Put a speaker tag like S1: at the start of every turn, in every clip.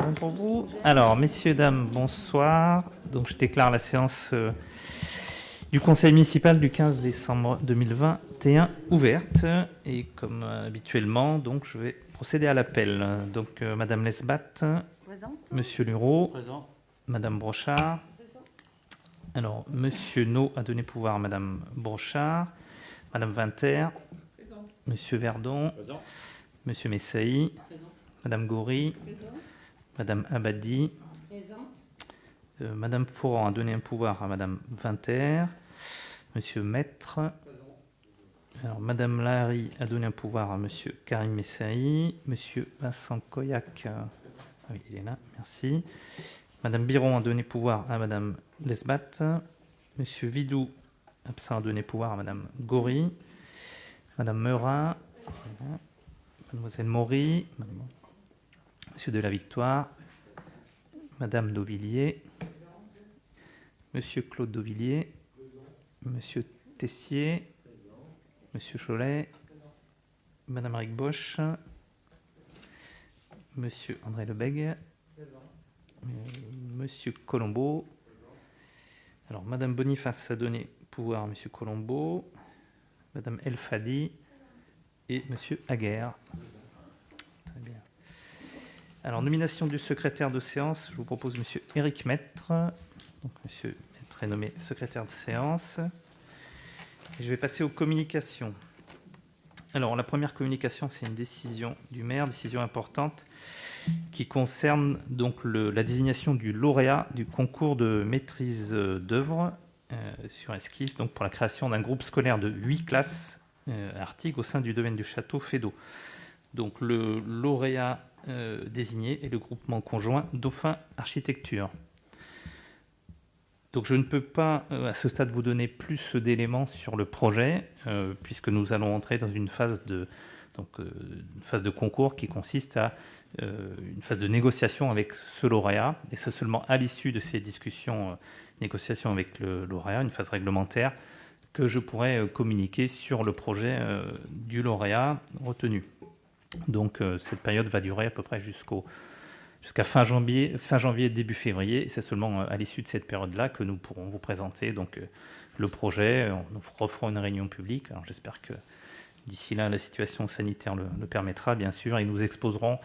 S1: Bon pour vous. Alors, messieurs, dames, bonsoir. Donc, je déclare la séance du Conseil municipal du 15 décembre 2021 ouverte. Et comme habituellement, donc, je vais procéder à l'appel. Donc, Madame Lesbat,
S2: Présente.
S1: Monsieur Lureau,
S3: Présent.
S1: Madame Brochard. Alors, Monsieur No a donné pouvoir à Madame Brochard, Madame Vinter, Monsieur Verdon,
S3: Présent.
S1: Monsieur Messaï, Madame Goury, Madame Abadi, Madame Foran a donné un pouvoir à Madame Vinter, Monsieur Maître, alors, Madame Lahari a donné un pouvoir à Monsieur Karim Messaï, Monsieur Vincent Coyac, oui, il est là, merci. Madame Biron a donné pouvoir à Madame Lesbat, Monsieur Vidou, absent, a donné pouvoir à Madame Goury, Madame Meurin, Mademoiselle Maury, Monsieur de la Victoire, Madame Dauvilliers, Monsieur Claude Dauvilliers, Monsieur Tessier, Monsieur Cholet, Madame Rick Bosch, Monsieur André Lebègue, Monsieur Colombo. Alors, Madame Boniface a donné pouvoir à Monsieur Colombo, Madame El Fadi et Monsieur Aguerre. Très bien. Alors, nomination du secrétaire de séance, je vous propose Monsieur Éric Maître. Donc, Monsieur Maître est nommé secrétaire de séance. Et je vais passer aux communications. Alors, la première communication, c'est une décision du maire, décision importante, qui concerne donc la désignation du lauréat du concours de maîtrise d'œuvre sur esquisse, donc pour la création d'un groupe scolaire de 8 classes à Artigues au sein du domaine du château Feydeau. Donc, le lauréat désigné est le groupement conjoint Dauphin Architecture. Donc je ne peux pas à ce stade vous donner plus d'éléments sur le projet, puisque nous allons entrer dans une phase de concours qui consiste à une phase de négociation avec ce lauréat, et c'est seulement à l'issue de ces discussions, négociations avec le lauréat, une phase réglementaire, que je pourrai communiquer sur le projet du lauréat retenu. Donc cette période va durer à peu près jusqu'à fin janvier, début février. Et c'est seulement à l'issue de cette période-là que nous pourrons vous présenter donc, le projet. Nous referons une réunion publique. Alors, j'espère que d'ici là, la situation sanitaire le permettra, bien sûr. Et nous exposerons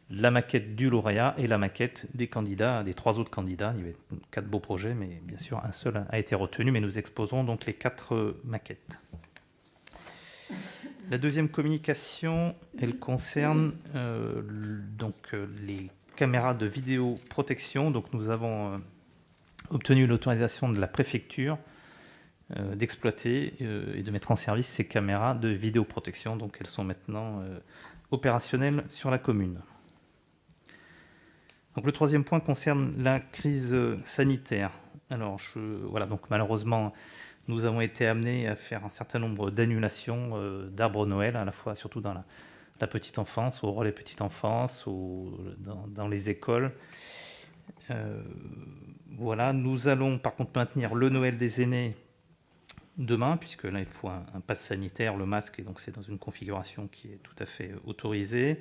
S1: la maquette du lauréat et la maquette des candidats, des 3 autres candidats. Il y avait 4 beaux projets, mais bien sûr, un seul a été retenu. Mais nous exposerons donc les 4 maquettes. La deuxième communication, elle concerne les caméras de vidéoprotection. Donc nous avons obtenu l'autorisation de la préfecture d'exploiter et de mettre en service ces caméras de vidéoprotection. Donc elles sont maintenant opérationnelles sur la commune. Donc le troisième point concerne la crise sanitaire. Alors voilà, donc malheureusement, nous avons été amenés à faire un certain nombre d'annulations d'arbres Noël, à la fois surtout dans la petite enfance, au relais petite enfance, dans les écoles. Voilà, nous allons par contre maintenir le Noël des aînés demain, puisque là il faut un pass sanitaire, le masque, et donc c'est dans une configuration qui est tout à fait autorisée.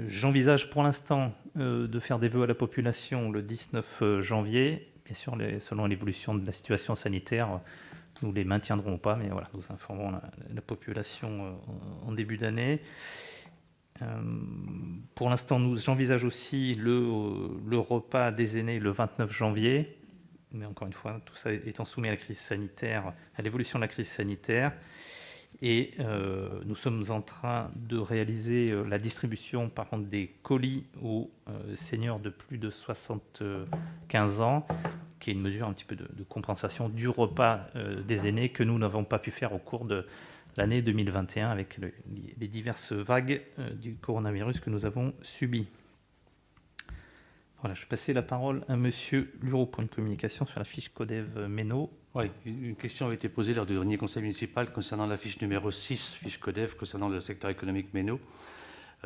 S1: J'envisage pour l'instant de faire des vœux à la population le 19 janvier. Bien sûr, selon l'évolution de la situation sanitaire, nous les maintiendrons pas, mais voilà, nous informerons la population en début d'année. Pour l'instant, j'envisage aussi le repas des aînés le 29 janvier, mais encore une fois, tout ça étant soumis à la crise sanitaire, à l'évolution de la crise sanitaire. Et nous sommes en train de réaliser la distribution, par contre, des colis aux seniors de plus de 75 ans, qui est une mesure un petit peu de compensation du repas des aînés que nous n'avons pas pu faire au cours de l'année 2021 avec les diverses vagues du coronavirus que nous avons subies. Voilà, je passais la parole à Monsieur Lureau pour une communication sur la fiche Codev Méno.
S3: Oui, une question avait été posée lors du dernier conseil municipal concernant la fiche numéro 6, fiche CODEV, concernant le secteur économique Méno.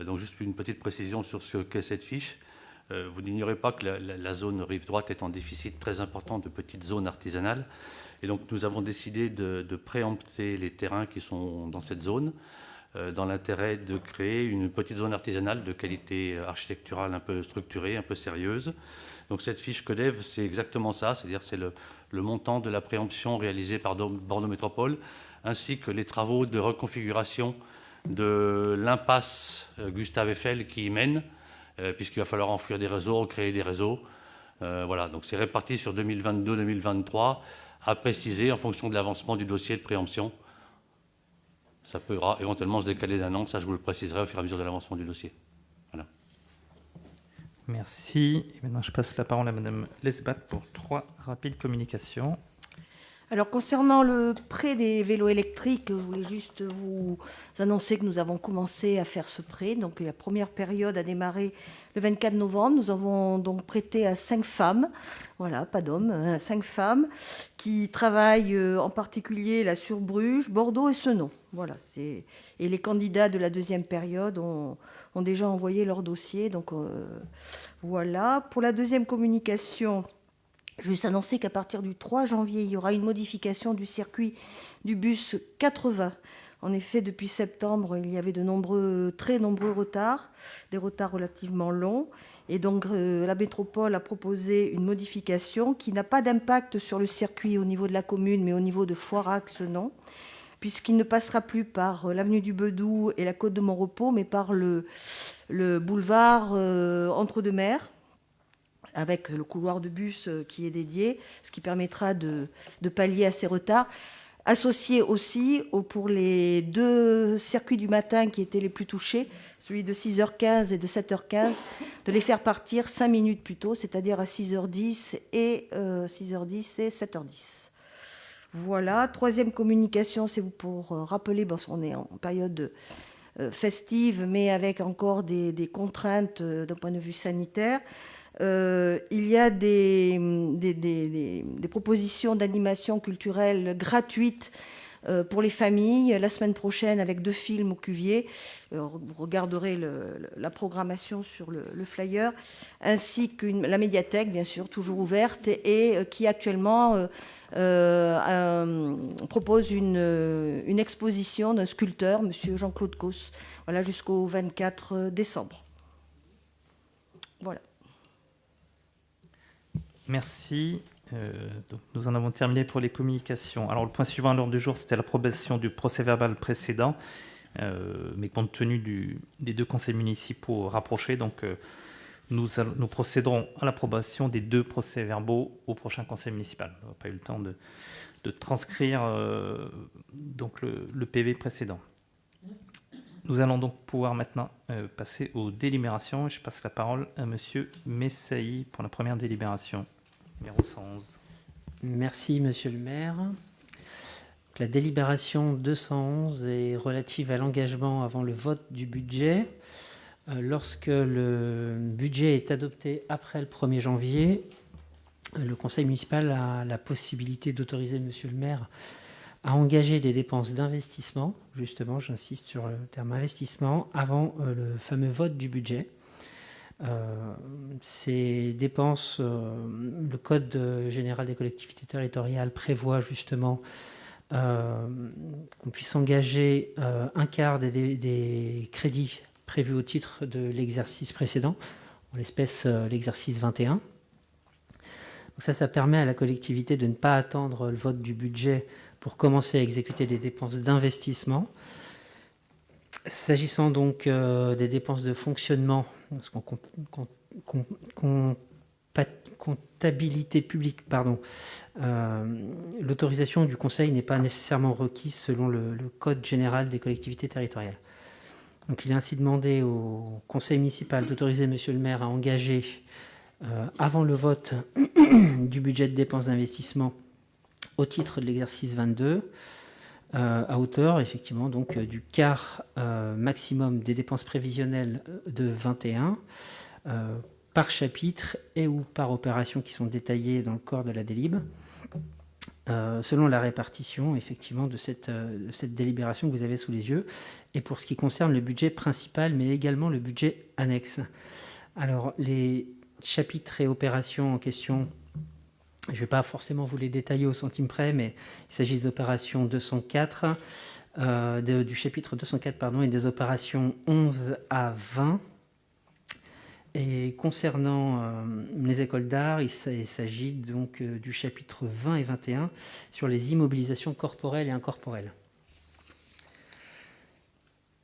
S3: Donc juste une petite précision sur ce qu'est cette fiche. Vous n'ignorez pas que la zone rive droite est en déficit très important de petites zones artisanales. Et donc nous avons décidé de préempter les terrains qui sont dans cette zone. dans l'intérêt de créer une petite zone artisanale de qualité architecturale un peu structurée, un peu sérieuse. Donc cette fiche CODEV, c'est exactement ça, c'est-à-dire c'est le montant de la préemption réalisée par Bordeaux Métropole, ainsi que les travaux de reconfiguration de l'impasse Gustave Eiffel qui y mène, puisqu'il va falloir enfouir des réseaux, recréer des réseaux. Voilà, donc c'est réparti sur 2022-2023, à préciser en fonction de l'avancement du dossier de préemption. Ça peut éventuellement se décaler d'un an, ça je vous le préciserai au fur et à mesure de l'avancement du dossier. Voilà.
S1: Merci. Et maintenant, je passe la parole à Madame Lesbat pour 3 rapides communications.
S2: Alors, concernant le prêt des vélos électriques, je voulais juste vous annoncer que nous avons commencé à faire ce prêt. Donc, la première période a démarré le 24 novembre. Nous avons donc prêté à 5 femmes, voilà, pas d'hommes, 5 femmes qui travaillent en particulier là sur Bruges, Bordeaux et Senon. Voilà, et les candidats de la deuxième période ont déjà envoyé leur dossier. Donc, voilà. Pour la deuxième communication, juste annoncer qu'à partir du 3 janvier, il y aura une modification du circuit du bus 80. En effet, depuis septembre, il y avait très nombreux retards, des retards relativement longs. Et donc, la métropole a proposé une modification qui n'a pas d'impact sur le circuit au niveau de la commune, mais au niveau de Foirac-Senon, puisqu'il ne passera plus par l'avenue du Bedou et la côte de Montrepos, mais par le boulevard Entre-deux-Mers, avec le couloir de bus qui est dédié, ce qui permettra de pallier à ces retards. Associé aussi pour les 2 circuits du matin qui étaient les plus touchés, celui de 6h15 et de 7h15, de les faire partir 5 minutes plus tôt, c'est-à-dire à 6h10 et 7h10. Voilà. Troisième communication, c'est pour rappeler, parce qu'on est en période festive, mais avec encore des contraintes d'un point de vue sanitaire. Il y a des propositions d'animation culturelle gratuites pour les familles la semaine prochaine avec 2 films au Cuvier. Vous regarderez la programmation sur le flyer, ainsi que la médiathèque, bien sûr, toujours ouverte, et qui actuellement propose une exposition d'un sculpteur, M. Jean-Claude Causse, voilà, jusqu'au 24 décembre. Voilà.
S1: Merci. Donc nous en avons terminé pour les communications. Alors le point suivant à l'ordre du jour, c'était l'approbation du procès-verbal précédent, mais compte tenu des 2 conseils municipaux rapprochés, donc nous procéderons à l'approbation des 2 procès-verbaux au prochain conseil municipal. On n'a pas eu le temps de transcrire donc le PV précédent. Nous allons donc pouvoir maintenant passer aux délibérations. Je passe la parole à Monsieur Messailly pour la première délibération, numéro 111.
S4: Merci, Monsieur le maire. La délibération 211 est relative à l'engagement avant le vote du budget. Lorsque le budget est adopté après le 1er janvier, le conseil municipal a la possibilité d'autoriser Monsieur le maire à engager des dépenses d'investissement, justement, j'insiste sur le terme investissement, avant le fameux vote du budget. Ces dépenses, le Code général des collectivités territoriales prévoit justement qu'on puisse engager un quart des crédits prévus au titre de l'exercice précédent, en l'espèce l'exercice 21. Donc ça permet à la collectivité de ne pas attendre le vote du budget pour commencer à exécuter des dépenses d'investissement. S'agissant donc des dépenses de fonctionnement, parce comptabilité publique, l'autorisation du Conseil n'est pas nécessairement requise selon le Code général des collectivités territoriales. Donc il est ainsi demandé au Conseil municipal d'autoriser Monsieur le maire à engager, avant le vote du budget de dépenses d'investissement au titre de l'exercice 22, à hauteur effectivement donc du quart maximum des dépenses prévisionnelles de 21 par chapitre et ou par opération qui sont détaillées dans le corps de la délib, selon la répartition effectivement de cette délibération que vous avez sous les yeux, et pour ce qui concerne le budget principal mais également le budget annexe. Alors les chapitres et opérations en question, je ne vais pas forcément vous les détailler au centime près, mais il s'agit d'opérations 204, du chapitre 204 et des opérations 11 à 20. Et concernant les écoles d'art, il s'agit donc du chapitre 20 et 21 sur les immobilisations corporelles et incorporelles.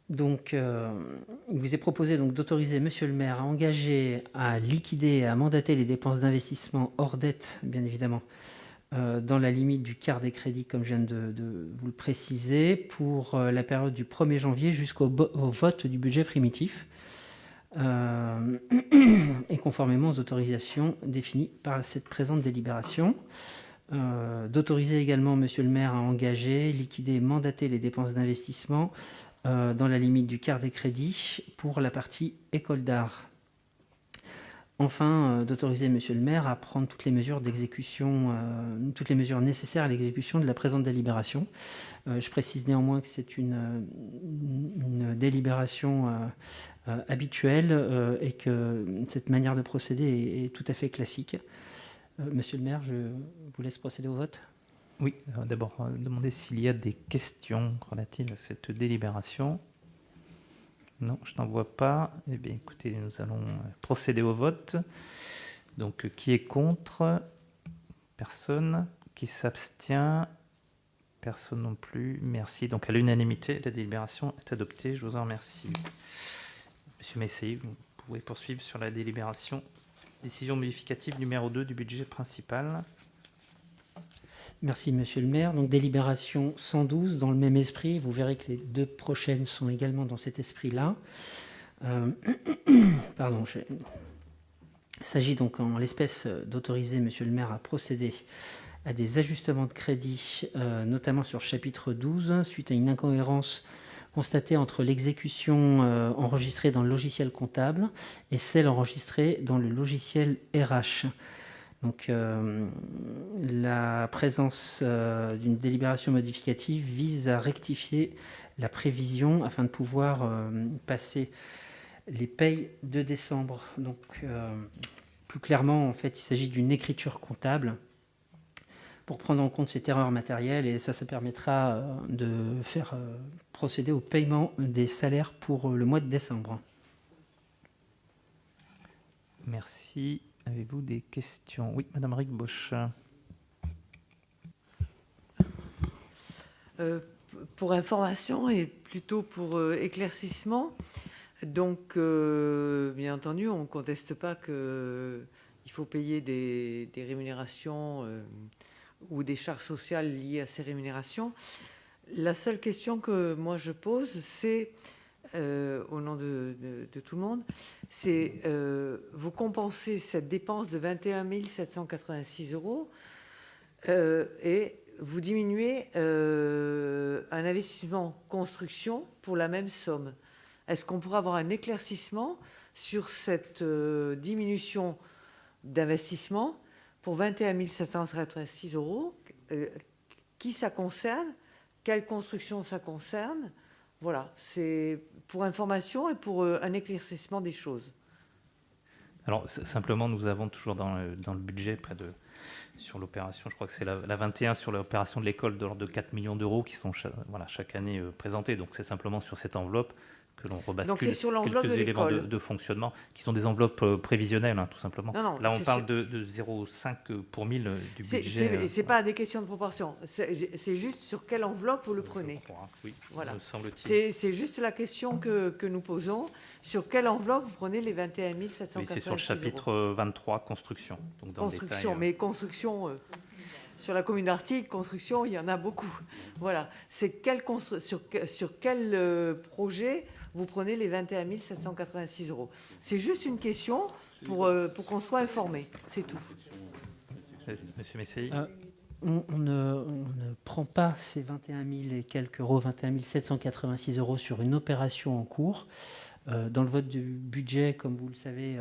S4: Donc, il vous est proposé donc d'autoriser Monsieur le maire à engager, à liquider et à mandater les dépenses d'investissement hors dette, bien évidemment, dans la limite du quart des crédits, comme je viens de vous le préciser, pour la période du 1er janvier jusqu'au vote du budget primitif, et conformément aux autorisations définies par cette présente délibération. D'autoriser également Monsieur le maire à engager, liquider et mandater les dépenses d'investissement dans la limite du quart des crédits pour la partie école d'art. Enfin, d'autoriser Monsieur le maire à prendre toutes les mesures d'exécution, toutes les mesures nécessaires à l'exécution de la présente délibération. Je précise néanmoins que c'est une délibération habituelle et que cette manière de procéder est tout à fait classique. Monsieur le maire, je vous laisse procéder au vote.
S1: Oui, d'abord, demander s'il y a des questions relatives à cette délibération. Non, je n'en vois pas. Eh bien, écoutez, nous allons procéder au vote. Donc, qui est contre? Personne. Qui s'abstient? Personne non plus. Merci. Donc, à l'unanimité, la délibération est adoptée. Je vous en remercie. Monsieur Messey, vous pouvez poursuivre sur la délibération. Décision modificative numéro 2 du budget principal.
S4: Merci, Monsieur le maire. Donc, délibération 112, dans le même esprit. Vous verrez que les deux prochaines sont également dans cet esprit-là. Pardon. Il s'agit donc en l'espèce d'autoriser Monsieur le maire à procéder à des ajustements de crédit, notamment sur chapitre 12, suite à une incohérence constatée entre l'exécution enregistrée dans le logiciel comptable et celle enregistrée dans le logiciel RH. Donc, la présence d'une délibération modificative vise à rectifier la prévision afin de pouvoir passer les payes de décembre. Donc, plus clairement, en fait, il s'agit d'une écriture comptable pour prendre en compte cette erreur matérielle et ça permettra de faire procéder au paiement des salaires pour le mois de décembre.
S1: Merci. Avez-vous des questions? Oui, Madame Rigbosch.
S5: Pour information et plutôt pour éclaircissement, donc bien entendu, on ne conteste pas qu'il faut payer des rémunérations ou des charges sociales liées à ces rémunérations. La seule question que moi je pose, c'est au nom de tout le monde, c'est vous compensez cette dépense de 21 786 € et vous diminuez un investissement construction pour la même somme. Est-ce qu'on pourra avoir un éclaircissement sur cette diminution d'investissement pour 21 786 €? Qui ça concerne? Quelle construction ça concerne? Voilà, c'est pour information et pour un éclaircissement des choses.
S1: Alors, simplement, nous avons toujours dans le budget, sur l'opération, je crois que c'est la 21, sur l'opération de l'école, de l'ordre de 4 millions d'euros qui sont chaque année présentés. Donc, c'est simplement sur cette enveloppe que l'on rebascule quelques éléments de fonctionnement qui sont des enveloppes prévisionnelles, tout simplement.
S5: Non,
S1: là, on parle de 0,5 pour 1000 du budget.
S5: C'est pas des questions de proportion. C'est juste sur quelle enveloppe vous le prenez.
S1: Oui,
S5: voilà.
S1: me semble-t-il.
S5: C'est juste la question que nous posons. Sur quelle enveloppe vous prenez les 21 786
S1: Oui, c'est sur le chapitre 23, construction. Donc dans
S5: construction,
S1: le détail,
S5: mais construction... sur la commune d'Artigues, construction, il y en a beaucoup. Voilà. C'est sur quel projet vous prenez les 21 786 €. C'est juste une question pour qu'on soit informé. C'est tout.
S1: Monsieur Messey.
S4: On ne prend pas ces 21 000 et quelques euros, 21 786 € sur une opération en cours. Dans le vote du budget, comme vous le savez,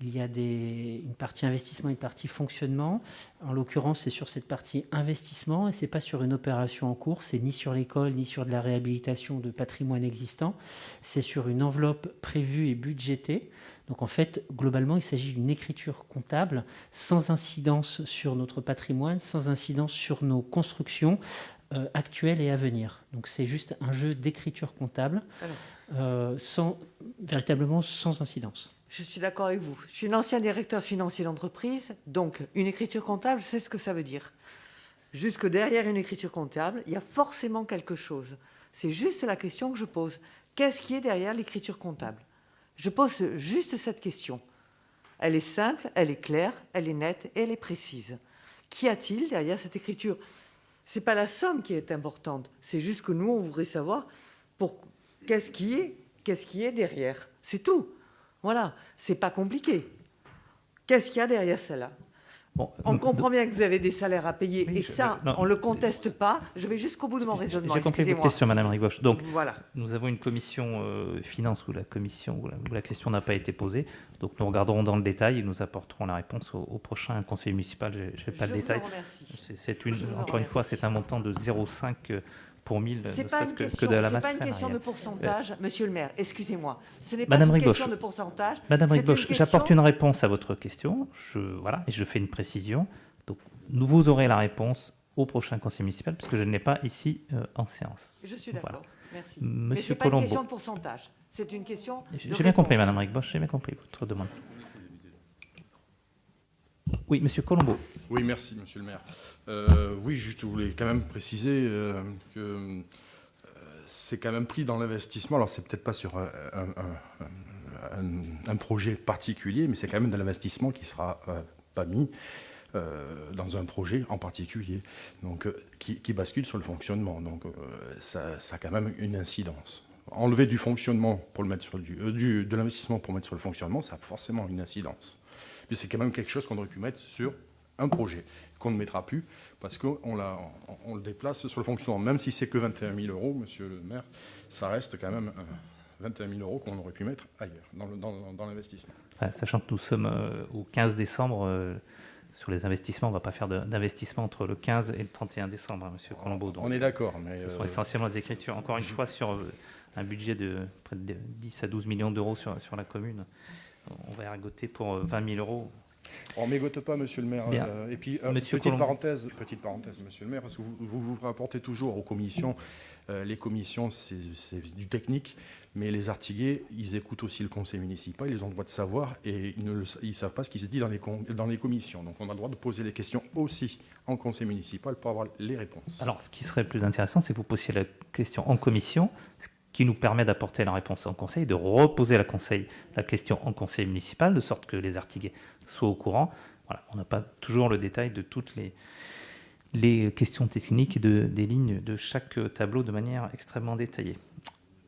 S4: il y a une partie investissement et une partie fonctionnement. En l'occurrence, c'est sur cette partie investissement et ce n'est pas sur une opération en cours. C'est ni sur l'école, ni sur de la réhabilitation de patrimoine existant. C'est sur une enveloppe prévue et budgétée. Donc en fait, globalement, il s'agit d'une écriture comptable sans incidence sur notre patrimoine, sans incidence sur nos constructions, actuels et à venir. Donc c'est juste un jeu d'écriture comptable, véritablement sans incidence.
S5: Je suis d'accord avec vous. Je suis un ancien directeur financier d'entreprise, donc une écriture comptable, je sais ce que ça veut dire. Jusque derrière une écriture comptable, il y a forcément quelque chose. C'est juste la question que je pose. Qu'est-ce qui est derrière l'écriture comptable? Je pose juste cette question. Elle est simple, elle est claire, elle est nette et elle est précise. Qu'y a-t-il derrière cette écriture? Ce n'est pas la somme qui est importante, c'est juste que nous, on voudrait savoir qu'est-ce qui est derrière. C'est tout. Voilà, c'est pas compliqué. Qu'est-ce qu'il y a derrière celle-là?
S1: Bon,
S5: On comprend bien que vous avez des salaires à payer,
S1: Oui,
S5: et ça, on ne le conteste pas. Je vais jusqu'au bout de mon raisonnement.
S1: J'ai compris votre
S5: Excusez-moi.
S1: question, Madame Rigbosch. Donc,
S5: Voilà.
S1: nous avons une commission finance où la question n'a pas été posée. Donc, nous regarderons dans le détail et nous apporterons la réponse au prochain conseil municipal. Je n'ai pas
S5: Je
S1: le
S5: vous
S1: détail.
S5: en remercie.
S1: Encore une fois, c'est un montant de 0,5 pour 1000,
S5: C'est
S1: ne
S5: pas
S1: serait-ce
S5: une
S1: que
S5: question,
S1: de la
S5: c'est
S1: masse
S5: pas une question de
S1: salariale.
S5: pourcentage, monsieur le maire. Excusez-moi. Ce n'est pas
S1: Madame
S5: une
S1: Rigbosch,
S5: question de pourcentage.
S1: Madame
S5: c'est une
S1: Rigbosch,
S5: question-
S1: j'apporte une réponse à votre question. Voilà, et je fais une précision. Donc, vous aurez la réponse au prochain conseil municipal, puisque je ne l'ai pas ici en séance.
S5: Je suis d'accord.
S1: Voilà.
S5: Merci. Mais ce
S1: Monsieur
S5: n'est pas une
S1: Colombo.
S5: question de pourcentage. C'est une question de
S1: J'ai bien compris,
S5: réponse.
S1: Madame Rigbosch, j'ai bien compris votre demande. Oui, Monsieur Colombo.
S6: Oui, merci, monsieur le maire. Oui, juste, je voulais quand même préciser que c'est quand même pris dans l'investissement. Alors, c'est peut-être pas sur un projet particulier, mais c'est quand même de l'investissement qui sera pas mis dans un projet en particulier, donc qui bascule sur le fonctionnement. Donc, ça a quand même une incidence. Enlever du fonctionnement pour le mettre sur de l'investissement pour mettre sur le fonctionnement, ça a forcément une incidence. Puis c'est quand même quelque chose qu'on aurait pu mettre sur un projet qu'on ne mettra plus parce qu'on le déplace sur le fonctionnement. Même si c'est que 21 000 euros, monsieur le maire, ça reste quand même 21 000 euros qu'on aurait pu mettre ailleurs, dans l'investissement.
S1: Sachant que nous sommes au 15 décembre, sur les investissements, on ne va pas faire d'investissement entre le 15 et le 31 décembre, hein, monsieur Colombo. Donc,
S6: on est d'accord, mais...
S1: ce sont essentiellement des écritures. Encore une fois, sur un budget de près de 10 à 12 millions d'euros sur la commune, on va ergoter pour 20 000 euros.
S6: On ne mégote pas, monsieur le maire.
S1: Bien.
S6: Et puis,
S1: Monsieur
S6: petite
S1: Colombo.
S6: parenthèse, monsieur le maire, parce que vous rapportez toujours aux commissions. Les commissions, c'est du technique, mais les artigués, ils écoutent aussi le conseil municipal, ils ont le droit de savoir, et ils ne savent pas ce qui se dit dans les commissions. Donc, on a le droit de poser les questions aussi en conseil municipal pour avoir les réponses.
S1: Alors, ce qui serait plus intéressant, c'est que vous posiez la question en commission, ce qui nous permet d'apporter la réponse en conseil, de reposer la question en conseil municipal, de sorte que les artigués soient au courant. Voilà, on n'a pas toujours le détail de toutes les questions techniques et des lignes de chaque tableau de manière extrêmement détaillée.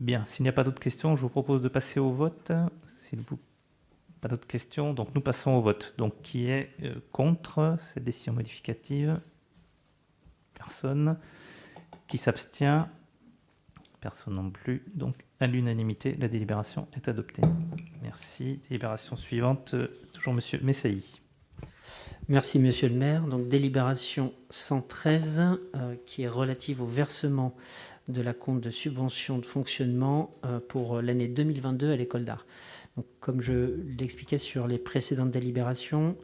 S1: Bien, s'il n'y a pas d'autres questions, je vous propose de passer au vote. Pas d'autres questions, donc nous passons au vote. Donc, qui est contre cette décision modificative? Personne. Qui s'abstient? Personne non plus. Donc, à l'unanimité, la délibération est adoptée. Merci. Délibération suivante, toujours Monsieur Messailly.
S4: Merci, monsieur le maire. Donc, délibération 113, qui est relative au versement de la compte de subvention de fonctionnement pour l'année 2022 à l'école d'art. Donc, comme je l'expliquais sur les précédentes délibérations,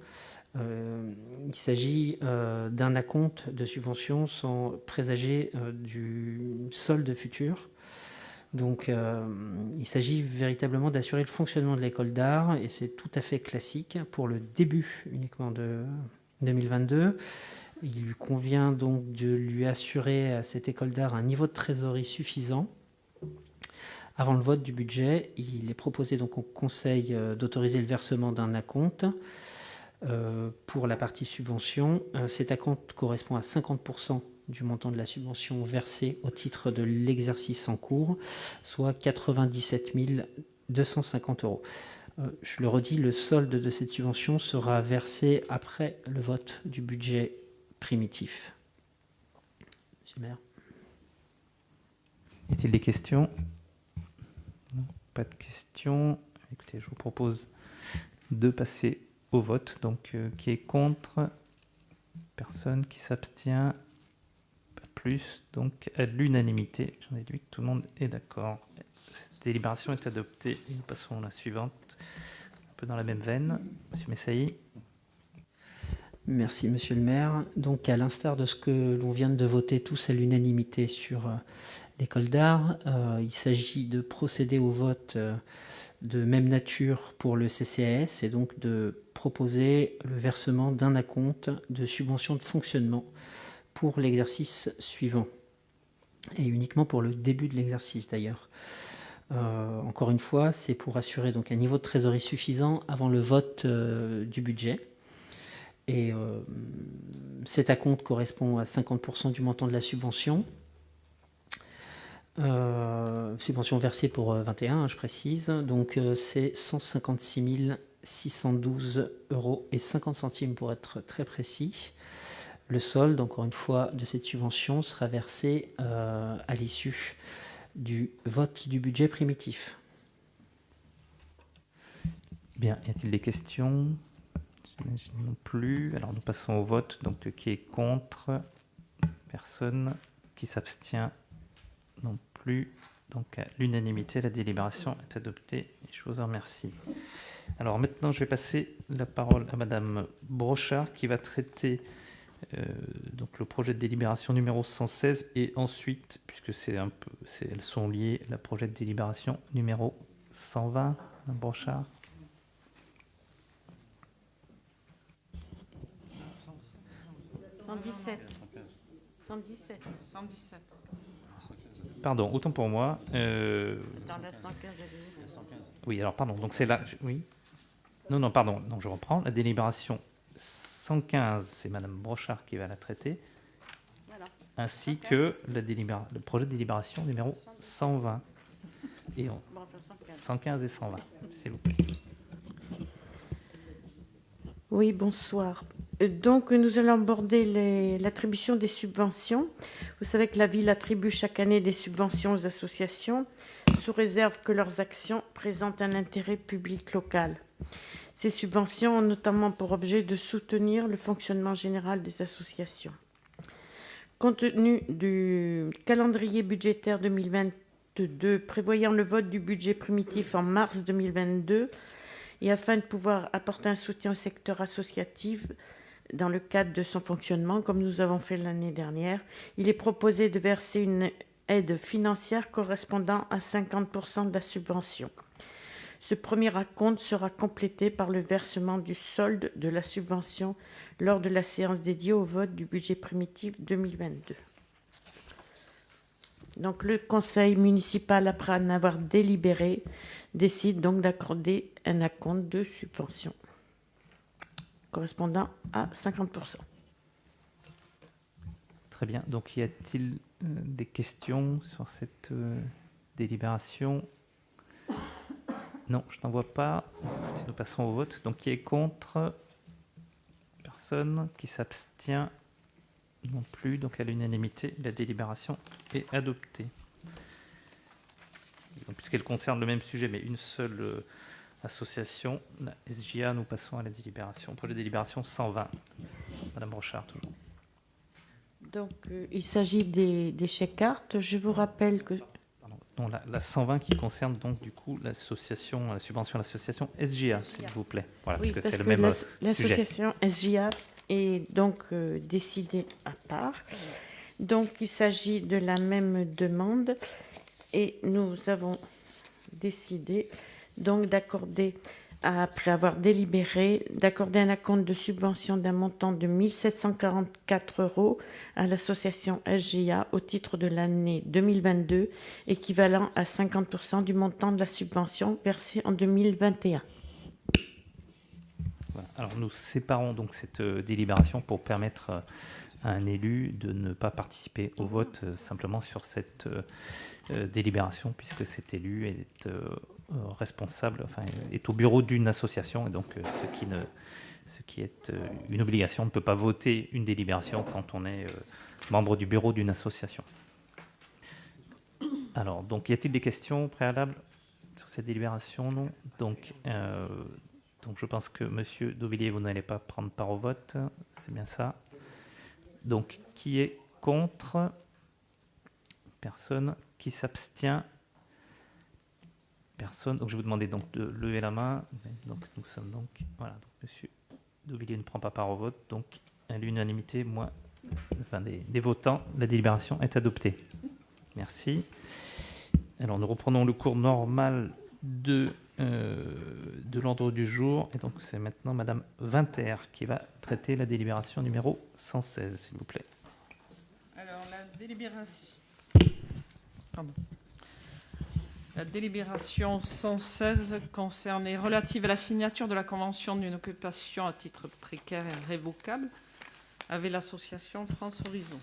S4: il s'agit d'un acompte de subvention sans présager du solde futur. Donc, il s'agit véritablement d'assurer le fonctionnement de l'école d'art, et c'est tout à fait classique pour le début uniquement de 2022. Il lui convient donc de lui assurer à cette école d'art un niveau de trésorerie suffisant. Avant le vote du budget, il est proposé donc au Conseil d'autoriser le versement d'un acompte pour la partie subvention. Cet acompte correspond à 50% du montant de la subvention versée au titre de l'exercice en cours, soit 97 250 euros. Je le redis, le solde de cette subvention sera versé après le vote du budget primitif. Monsieur le maire.
S1: Y a-t-il des questions? Non, pas de questions. Écoutez, je vous propose de passer au vote. Donc, qui est contre? Personne. Qui s'abstient? Pas plus. Donc, à l'unanimité, j'en déduis que tout le monde est d'accord. Cette délibération est adoptée. Et nous passons à la suivante. Un peu dans la même veine. Monsieur Messailly.
S4: Merci, monsieur le maire. Donc, à l'instar de ce que l'on vient de voter tous à l'unanimité sur l'école d'art, il s'agit de procéder au vote de même nature pour le CCAS et donc de proposer le versement d'un acompte de subvention de fonctionnement pour l'exercice suivant et uniquement pour le début de l'exercice d'ailleurs. Encore une fois, c'est pour assurer donc un niveau de trésorerie suffisant avant le vote du budget. Et cet acompte correspond à 50% du montant de la subvention. Subvention versée pour 21, je précise. Donc c'est 156 612 euros et 50 centimes pour être très précis. Le solde, encore une fois, de cette subvention sera versé à l'issue du vote du budget primitif.
S1: Bien, y a-t-il des questions? J'imagine non plus. Alors nous passons au vote. Donc qui est contre? Personne. Qui s'abstient? Non plus. Donc à l'unanimité, la délibération est adoptée. Et je vous en remercie. Alors maintenant, je vais passer la parole à Madame Brochard qui va traiter donc le projet de délibération numéro 116 et ensuite, puisque elles sont liées, le projet de délibération numéro 120. Madame Brochard.
S7: 117. 117. 117.
S1: Pardon, autant pour moi.
S7: Dans la 115,
S1: Oui, alors pardon, donc c'est là. Oui. Non, pardon, donc je reprends. La délibération 115, c'est Madame Brochard qui va la traiter,
S7: voilà.
S1: ainsi
S7: 115.
S1: que le projet de délibération numéro 120. Et
S7: Bon, enfin, 115.
S1: 115 et 120, s'il vous plaît.
S7: Oui, bonsoir. Donc, nous allons aborder l'attribution des subventions. Vous savez que la ville attribue chaque année des subventions aux associations, sous réserve que leurs actions présentent un intérêt public local. Ces subventions ont notamment pour objet de soutenir le fonctionnement général des associations. Compte tenu du calendrier budgétaire 2022 prévoyant le vote du budget primitif en mars 2022, et afin de pouvoir apporter un soutien au secteur associatif dans le cadre de son fonctionnement, comme nous avons fait l'année dernière, il est proposé de verser une aide financière correspondant à 50% de la subvention. Ce premier acompte sera complété par le versement du solde de la subvention lors de la séance dédiée au vote du budget primitif 2022. Donc, le conseil municipal, après en avoir délibéré, décide donc d'accorder un acompte de subvention correspondant à 50%.
S1: Très bien. Donc y a-t-il des questions sur cette délibération? Non, je n'en vois pas. Nous passons au vote. Donc qui est contre? Personne. Qui s'abstient? Non plus. Donc à l'unanimité, la délibération est adoptée. Donc, puisqu'elle concerne le même sujet, mais une seule association, la SJA, nous passons à la délibération. Pour la délibération 120. Madame Brochard, toujours.
S7: Donc, il s'agit des chèques-cartes. Je vous rappelle que...
S1: Pardon. Non, la 120 qui concerne donc du coup l'association, la subvention à l'association SJA, s'il vous plaît. Voilà,
S7: Oui,
S1: parce que c'est le
S7: que
S1: même sujet.
S7: l'association SJA est donc décidée à part. Donc, il s'agit de la même demande et nous avons décidé donc d'accorder, après avoir délibéré, d'accorder un acompte de subvention d'un montant de 1 744 € à l'association SJA au titre de l'année 2022, équivalent à 50% du montant de la subvention versée en 2021.
S1: Voilà. Alors nous séparons donc cette délibération pour permettre à un élu de ne pas participer au vote simplement sur cette délibération, puisque cet élu est responsable, enfin est au bureau d'une association, et donc ce qui est une obligation, on ne peut pas voter une délibération quand on est membre du bureau d'une association. Alors, donc, y a-t-il des questions préalables sur cette délibération? Non. Donc, je pense que Monsieur Dauvilliers, vous n'allez pas prendre part au vote, c'est bien ça. Donc, qui est contre? Personne. Qui s'abstient? Personne. Donc, je vais vous demander donc de lever la main. Donc, nous sommes donc, voilà, donc Monsieur Dauvilliers ne prend pas part au vote, donc à l'unanimité, des votants, la délibération est adoptée. Merci. Alors, nous reprenons le cours normal de l'ordre du jour. Et donc, c'est maintenant Madame Winter qui va traiter la délibération numéro 116, s'il vous plaît.
S8: Alors, la délibération 116 concernait relative à la signature de la convention d'une occupation à titre précaire et révocable avec l'association France Horizon.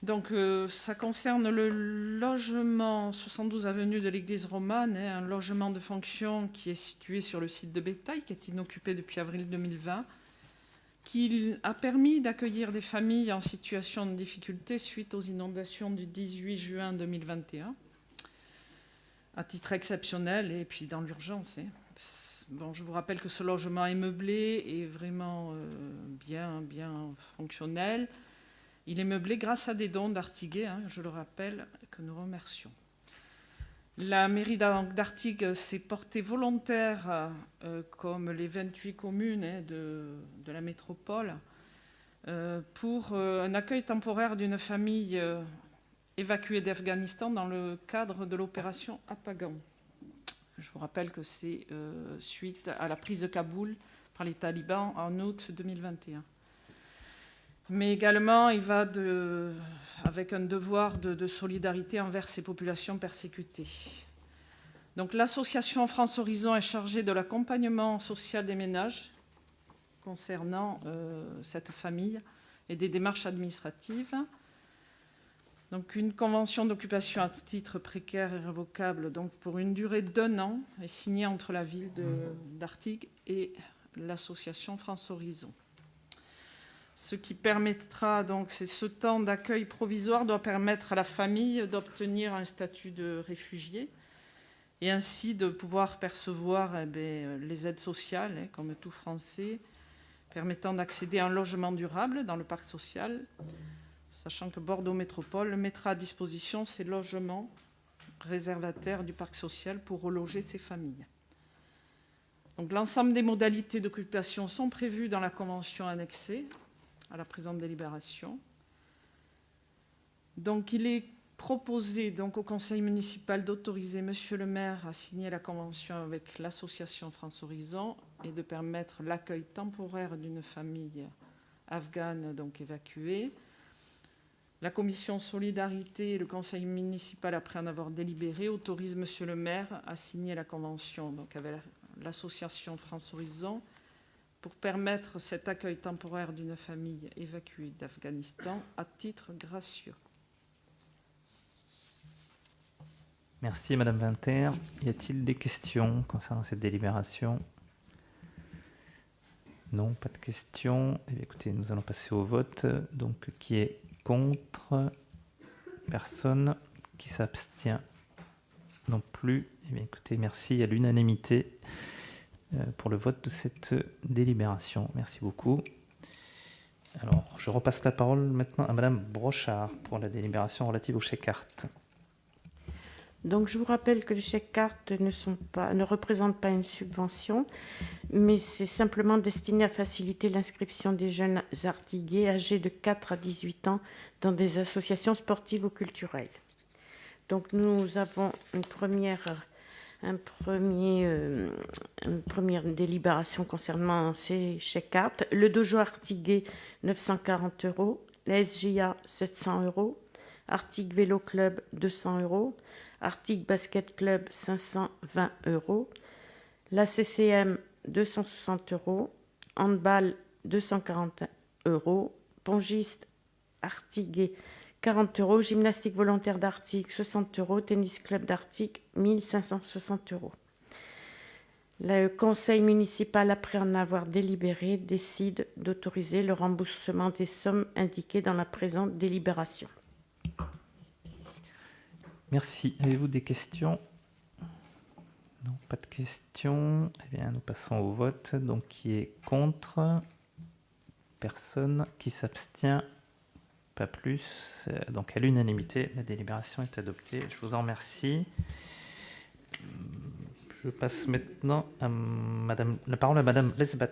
S8: Donc, ça concerne le logement 72 avenue de l'Église romane, un logement de fonction qui est situé sur le site de Bétail, qui est inoccupé depuis avril 2020, qui a permis d'accueillir des familles en situation de difficulté suite aux inondations du 18 juin 2021, à titre exceptionnel et puis dans l'urgence. Bon, je vous rappelle que ce logement est meublé et vraiment bien fonctionnel. Il est meublé grâce à des dons d'Artiguet, je le rappelle, que nous remercions. La mairie d'Artigues s'est portée volontaire, comme les 28 communes de la métropole, pour un accueil temporaire d'une famille évacuée d'Afghanistan dans le cadre de l'opération Apagan. Je vous rappelle que c'est suite à la prise de Kaboul par les talibans en août 2021. Mais également, il va avec un devoir de solidarité envers ces populations persécutées. Donc, l'association France Horizon est chargée de l'accompagnement social des ménages concernant cette famille et des démarches administratives. Donc, une convention d'occupation à titre précaire et révocable, donc pour une durée d'1 an, est signée entre la ville d'Artigues et l'association France Horizon. Ce qui permettra, donc, c'est ce temps d'accueil provisoire doit permettre à la famille d'obtenir un statut de réfugié et ainsi de pouvoir percevoir les aides sociales, comme tout Français, permettant d'accéder à un logement durable dans le parc social, sachant que Bordeaux Métropole mettra à disposition ces logements réservataires du parc social pour reloger ces familles. Donc, l'ensemble des modalités d'occupation sont prévues dans la convention annexée à la présente délibération. Donc, il est proposé au conseil municipal d'autoriser monsieur le maire à signer la convention avec l'association France Horizon et de permettre l'accueil temporaire d'une famille afghane évacuée. La commission solidarité et le conseil municipal, après en avoir délibéré, autorise monsieur le maire à signer la convention avec l'association France Horizon pour permettre cet accueil temporaire d'une famille évacuée d'Afghanistan à titre gracieux.
S1: Merci Madame Winter. Y a-t-il des questions concernant cette délibération? Non, pas de questions. Eh bien, écoutez, nous allons passer au vote. Donc, qui est contre? Personne. Qui s'abstient? Non plus. Eh bien, écoutez, merci à l'unanimité pour le vote de cette délibération. Merci beaucoup. Alors, je repasse la parole maintenant à Madame Brochard pour la délibération relative aux chèques-cartes.
S7: Donc, je vous rappelle que les chèques-cartes ne représentent pas une subvention, mais c'est simplement destiné à faciliter l'inscription des jeunes artiguais âgés de 4 à 18 ans dans des associations sportives ou culturelles. Donc, nous avons une première délibération concernant ces chèques-cartes. Le dojo Artiguet, 940 €. La SGA, 700 €. Artigues Vélo Club, 200 €. Artigues Basket Club, 520 €. La CCM, 260 €. Handball, 240 €. Pongiste Artiguet, 40 €. Gymnastique volontaire d'Artigues, 60 €. Tennis club d'Artigues, 1560 €. Le conseil municipal, après en avoir délibéré, décide d'autoriser le remboursement des sommes indiquées dans la présente délibération.
S1: Merci. Avez-vous des questions? Non, pas de questions. Eh bien, nous passons au vote. Donc, qui est contre? Personne. Qui s'abstient? Pas plus. Donc, à l'unanimité, la délibération est adoptée. Je vous en remercie. Je passe maintenant à la parole à Madame Lesbat.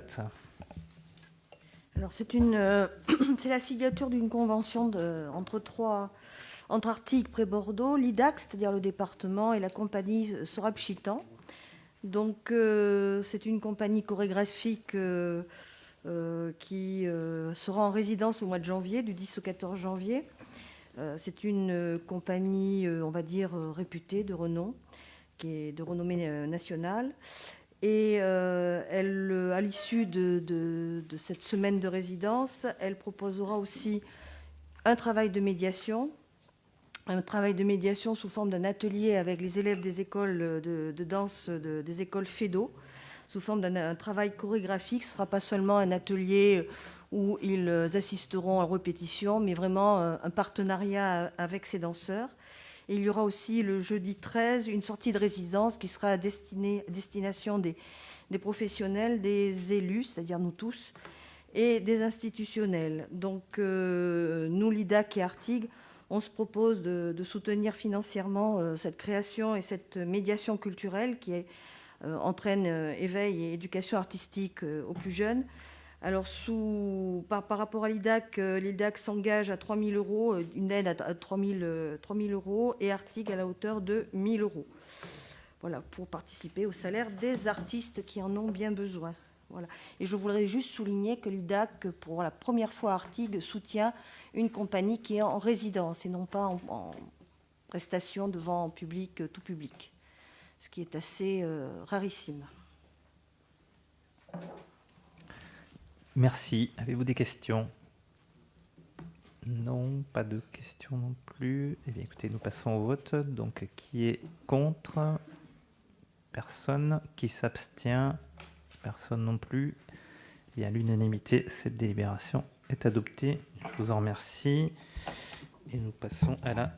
S2: Alors c'est c'est la signature d'une convention entre Artigues, près Bordeaux, l'IDAC, c'est-à-dire le département, et la compagnie Sorab-Chitan. Donc c'est une compagnie chorégraphique qui sera en résidence au mois de janvier, du 10 au 14 janvier. C'est une compagnie, on va dire, réputée, de renom, qui est de renommée nationale. Et à l'issue de cette semaine de résidence, elle proposera aussi un travail de médiation sous forme d'un atelier avec les élèves des écoles de danse, des écoles FEDO, sous forme d'un travail chorégraphique. Ce ne sera pas seulement un atelier où ils assisteront à répétition, mais vraiment un partenariat avec ces danseurs. Et il y aura aussi le jeudi 13 une sortie de résidence qui sera à destination des professionnels, des élus, c'est-à-dire nous tous, et des institutionnels. Donc nous, l'IDAC et Artigues, on se propose de soutenir financièrement cette création et cette médiation culturelle qui entraîne éveil et éducation artistique aux plus jeunes. Alors, par rapport à l'IDAC, l'IDAC s'engage à 3 000 euros, une aide à 3 000 euros, et Artigues à la hauteur de 1 000 euros. Voilà, pour participer au salaire des artistes qui en ont bien besoin. Voilà. Et je voudrais juste souligner que l'IDAC, pour la première fois, Artigues soutient une compagnie qui est en résidence et non pas en prestation devant public, tout public, ce qui est assez rarissime.
S1: Merci. Avez-vous des questions? Non, pas de questions non plus. Eh bien, écoutez, nous passons au vote. Donc, qui est contre? Personne. Qui s'abstient? Personne non plus. Eh bien, à l'unanimité, cette délibération est adoptée. Je vous en remercie. Et nous passons à la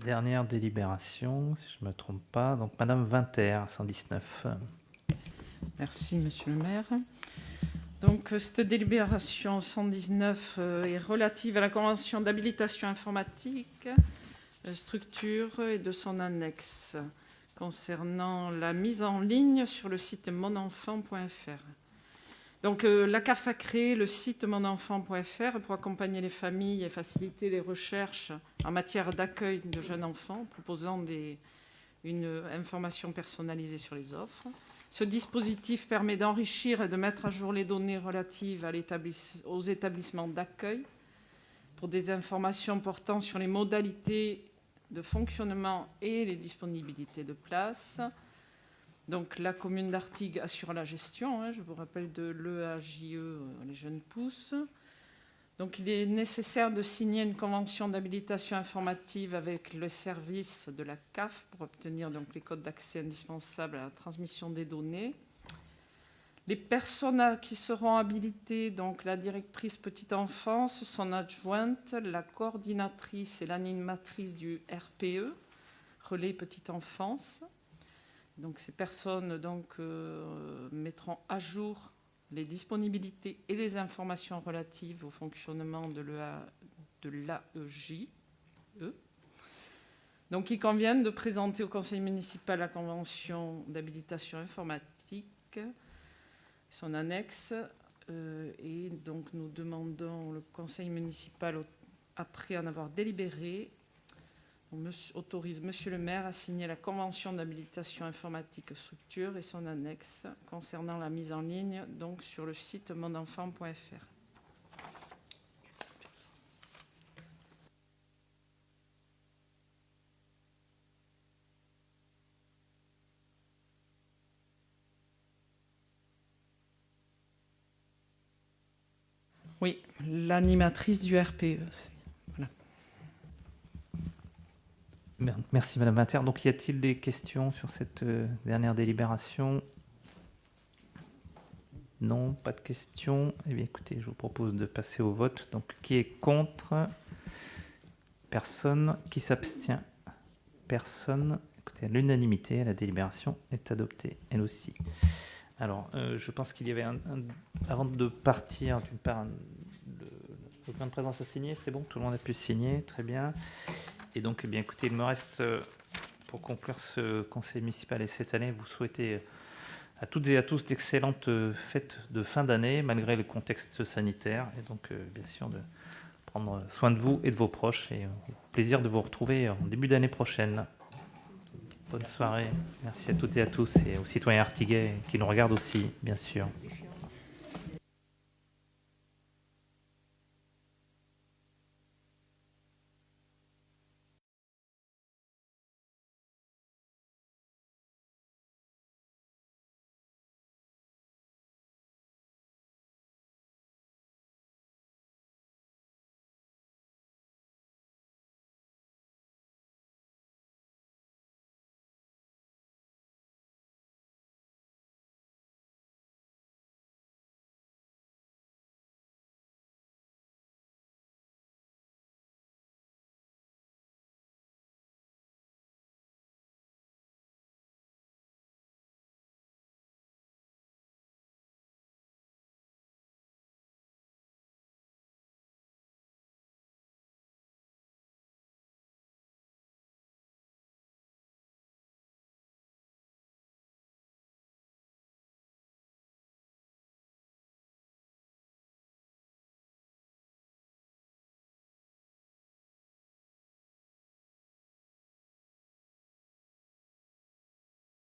S1: dernière délibération, si je ne me trompe pas. Donc, Madame Winter, 119.
S8: Merci, Monsieur le maire. Donc, cette délibération 119 est relative à la convention d'habilitation informatique, structure et de son annexe concernant la mise en ligne sur le site monenfant.fr. Donc, la CAF a créé le site monenfant.fr pour accompagner les familles et faciliter les recherches en matière d'accueil de jeunes enfants, proposant une information personnalisée sur les offres. Ce dispositif permet d'enrichir et de mettre à jour les données relatives aux établissements d'accueil pour des informations portant sur les modalités de fonctionnement et les disponibilités de places. Donc, la commune d'Artigues assure la gestion, je vous rappelle, de l'EAJE, les jeunes pousses. Donc, il est nécessaire de signer une convention d'habilitation informative avec le service de la CAF pour obtenir donc les codes d'accès indispensables à la transmission des données. Les personnes qui seront habilitées, donc la directrice petite enfance, son adjointe, la coordinatrice et l'animatrice du RPE, relais petite enfance. Donc, ces personnes mettront à jour les disponibilités et les informations relatives au fonctionnement de l'AEJE. Donc, il convient de présenter au conseil municipal la convention d'habilitation informatique, son annexe, et donc nous demandons le conseil municipal, après en avoir délibéré, autorise Monsieur le maire à signer la convention d'habilitation informatique structure et son annexe concernant la mise en ligne donc sur le site monenfant.fr. Oui, l'animatrice du RPE. Voilà.
S1: Merci Madame Winter. Donc, y a-t-il des questions sur cette dernière délibération? Non, pas de questions. Eh bien, écoutez, je vous propose de passer au vote. Donc, qui est contre? Personne. Qui s'abstient? Personne. Écoutez, à l'unanimité, la délibération est adoptée, elle aussi. Alors, je pense qu'il y avait avant de partir, d'une part, le document de présence à signer. C'est bon, tout le monde a pu signer, très bien. Et donc, eh bien, écoutez, il me reste pour conclure ce conseil municipal et cette année, vous souhaitez à toutes et à tous d'excellentes fêtes de fin d'année, malgré le contexte sanitaire, et donc bien sûr de prendre soin de vous et de vos proches, et au plaisir de vous retrouver en début d'année prochaine. Bonne soirée, merci à toutes et à tous, et aux citoyens artiguais qui nous regardent aussi, bien sûr.